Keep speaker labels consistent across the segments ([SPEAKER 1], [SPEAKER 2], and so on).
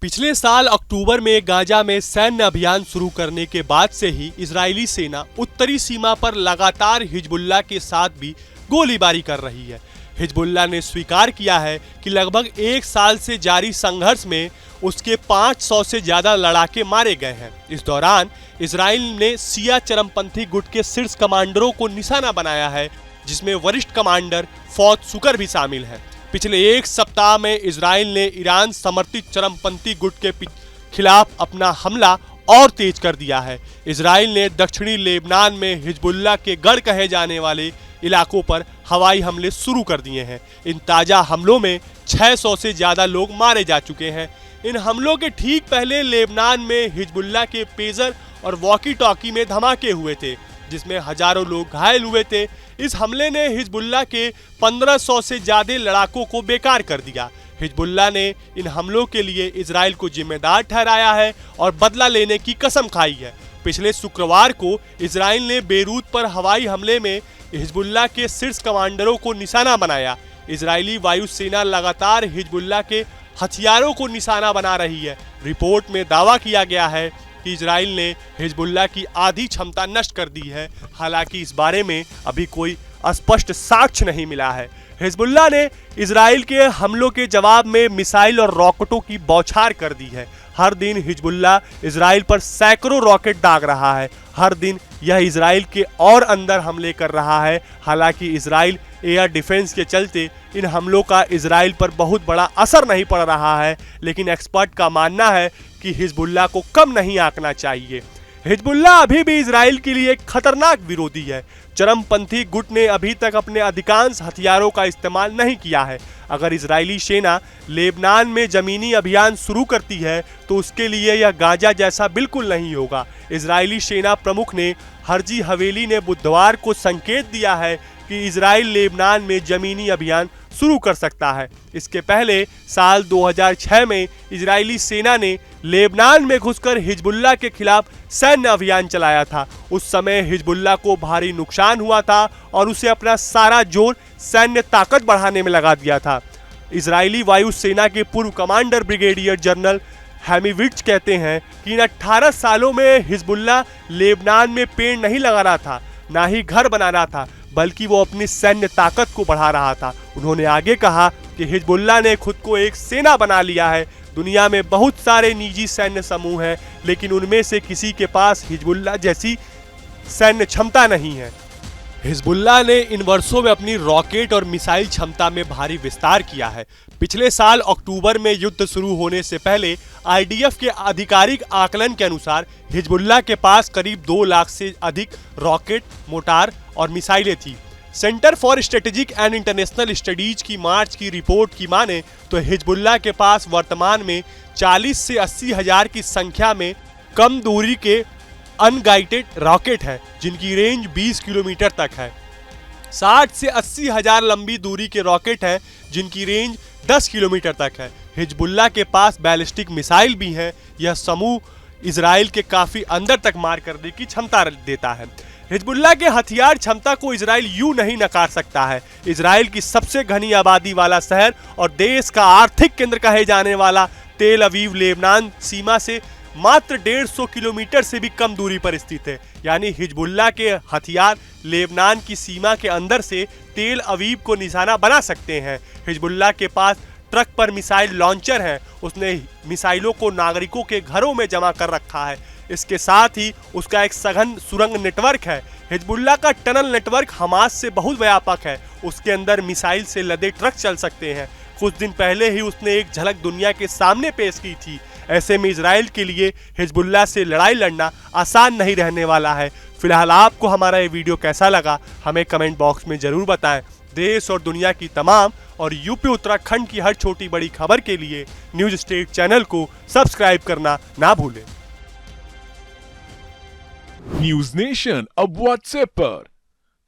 [SPEAKER 1] पिछले साल अक्टूबर में गाजा में सैन्य अभियान शुरू करने के बाद से ही इजरायली सेना उत्तरी सीमा पर लगातार हिजबुल्लाह के साथ भी गोलीबारी कर रही है। हिजबुल्लाह ने स्वीकार किया है कि लगभग एक साल से जारी संघर्ष में उसके 500 से ज्यादा लड़ाके मारे गए हैं। इस दौरान इजराइल ने शिया चरमपंथी गुट के शीर्ष कमांडरों को निशाना बनाया है, जिसमें वरिष्ठ कमांडर फौद शुकर भी शामिल है। पिछले एक सप्ताह में इजराइल ने ईरान समर्थित चरमपंथी गुट के खिलाफ अपना हमला और तेज कर दिया है। इजराइल ने दक्षिणी लेबनान में हिजबुल्लाह के गढ़ कहे जाने वाले इलाकों पर हवाई हमले शुरू कर दिए हैं। इन ताज़ा हमलों में 600 से ज़्यादा लोग मारे जा चुके हैं। इन हमलों के ठीक पहले लेबनान में हिजबुल्लाह के पेजर और वॉकी टॉकी में धमाके हुए थे, जिसमें हजारों लोग घायल हुए थे। इस हमले ने हिजबुल्लाह के 1500 से ज्यादा लड़ाकों को बेकार कर दिया। हिजबुल्लाह ने इन हमलों के लिए इजराइल को जिम्मेदार ठहराया है और बदला लेने की कसम खाई है। पिछले शुक्रवार को इजराइल ने बेरूत पर हवाई हमले में हिजबुल्लाह के शीर्ष कमांडरों को निशाना बनाया। इजरायली वायुसेना लगातार हिजबुल्लाह के हथियारों को निशाना बना रही है। रिपोर्ट में दावा किया गया है कि इजराइल ने हिजबुल्लाह की आधी क्षमता नष्ट कर दी है। हालांकि इस बारे में अभी कोई स्पष्ट साक्ष्य नहीं मिला है। हिजबुल्लाह ने इजराइल के हमलों के जवाब में मिसाइल और रॉकेटों की बौछार कर दी है। हर दिन हिजबुल्लाह इजराइल पर सैकड़ों रॉकेट दाग रहा है। हर दिन यह इजराइल के और अंदर हमले कर रहा है। हालांकि इजराइल एयर डिफेंस के चलते इन हमलों का इजराइल पर बहुत बड़ा असर नहीं पड़ रहा है, लेकिन एक्सपर्ट का मानना है कि हिजबुल्लाह को कम नहीं आंकना चाहिए। हिजबुल्लाह अभी भी इजराइल के लिए एक खतरनाक विरोधी है। चरमपंथी गुट ने अभी तक अपने अधिकांश हथियारों का इस्तेमाल नहीं किया है। अगर इजरायली सेना लेबनान में जमीनी अभियान शुरू करती है तो उसके लिए यह गाजा जैसा बिल्कुल नहीं होगा। इजरायली सेना प्रमुख ने हर्जी हवेली ने बुधवार को संकेत दिया है कि इजराइल लेबनान में जमीनी अभियान शुरू कर सकता है। इसके पहले साल 2006 में इजरायली सेना ने लेबनान में घुसकर हिजबुल्लाह के खिलाफ सैन्य अभियान चलाया था। उस समय हिजबुल्लाह को भारी नुकसान हुआ था और उसे अपना सारा जोर सैन्य ताकत बढ़ाने में लगा दिया था। इजरायली वायुसेना के पूर्व कमांडर ब्रिगेडियर जनरल हैमीविट्ज कहते हैं कि इन 18 सालों में हिजबुल्लाह लेबनान में पेड़ नहीं लगा रहा था, ना ही घर बना रहा था, बल्कि वो अपनी सैन्य ताकत को बढ़ा रहा था। उन्होंने आगे कहा कि हिजबुल्लाह ने खुद को एक सेना बना लिया है। दुनिया में बहुत सारे निजी सैन्य समूह हैं, लेकिन उनमें से किसी के पास हिजबुल्लाह जैसी सैन्य क्षमता नहीं है। हिजबुल्लाह ने इन वर्षों में अपनी रॉकेट और मिसाइल क्षमता में भारी विस्तार किया है। पिछले साल अक्टूबर में युद्ध शुरू होने से पहले आईडीएफ के आधिकारिक आकलन के अनुसार हिजबुल्लाह के पास करीब 2 लाख से अधिक रॉकेट, मोटार और मिसाइलें थी। Centre for strategic and international studies की मार्च की रिपोर्ट की माने तो हिजबुल्लाह के पास वर्तमान में 40 से 80 हजार की संख्या में कम दूरी के अनगाइडेड रॉकेट हैं, जिनकी रेंज 20 किलोमीटर तक है। 60 से 80 हजार लंबी दूरी के रॉकेट हैं, जिनकी रेंज 10 किलोमीटर तक है। हिजबुल्लाह के पास बैलिस्टिक मिसाइल भी हैं। यह समूह इजराइल के काफी अंदर तक मार करने की क्षमता देता है। हिजबुल्लाह के हथियार क्षमता को इजराइल यूं नहीं नकार सकता है। इजराइल की सबसे घनी आबादी वाला शहर और देश का आर्थिक केंद्र कहे जाने वाला तेल अवीव लेबनान सीमा से मात्र 150 किलोमीटर से भी कम दूरी पर स्थित है। यानी हिजबुल्लाह के हथियार लेबनान की सीमा के अंदर से तेल अवीव को निशाना बना सकते हैं। हिजबुल्लाह के पास ट्रक पर मिसाइल लॉन्चर है। उसने मिसाइलों को नागरिकों के घरों में जमा कर रखा है। इसके साथ ही उसका एक सघन सुरंग नेटवर्क है। हिजबुल्लाह का टनल नेटवर्क हमास से बहुत व्यापक है। उसके अंदर मिसाइल से लदे ट्रक चल सकते हैं। कुछ दिन पहले ही उसने एक झलक दुनिया के सामने पेश की थी। ऐसे में इजराइल के लिए हिजबुल्लाह से लड़ाई लड़ना आसान नहीं रहने वाला है। फिलहाल आपको हमारा ये वीडियो कैसा लगा हमें कमेंट बॉक्स में जरूर बताएं। देश और दुनिया की तमाम और यूपी उत्तराखंड की हर छोटी बड़ी खबर के लिए न्यूज स्टेट चैनल को सब्सक्राइब करना ना भूलें।
[SPEAKER 2] न्यूज नेशन अब व्हाट्सएप पर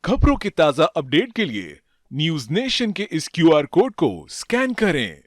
[SPEAKER 2] खबरों के ताजा अपडेट के लिए न्यूज नेशन के इस क्यूआर कोड को स्कैन करें।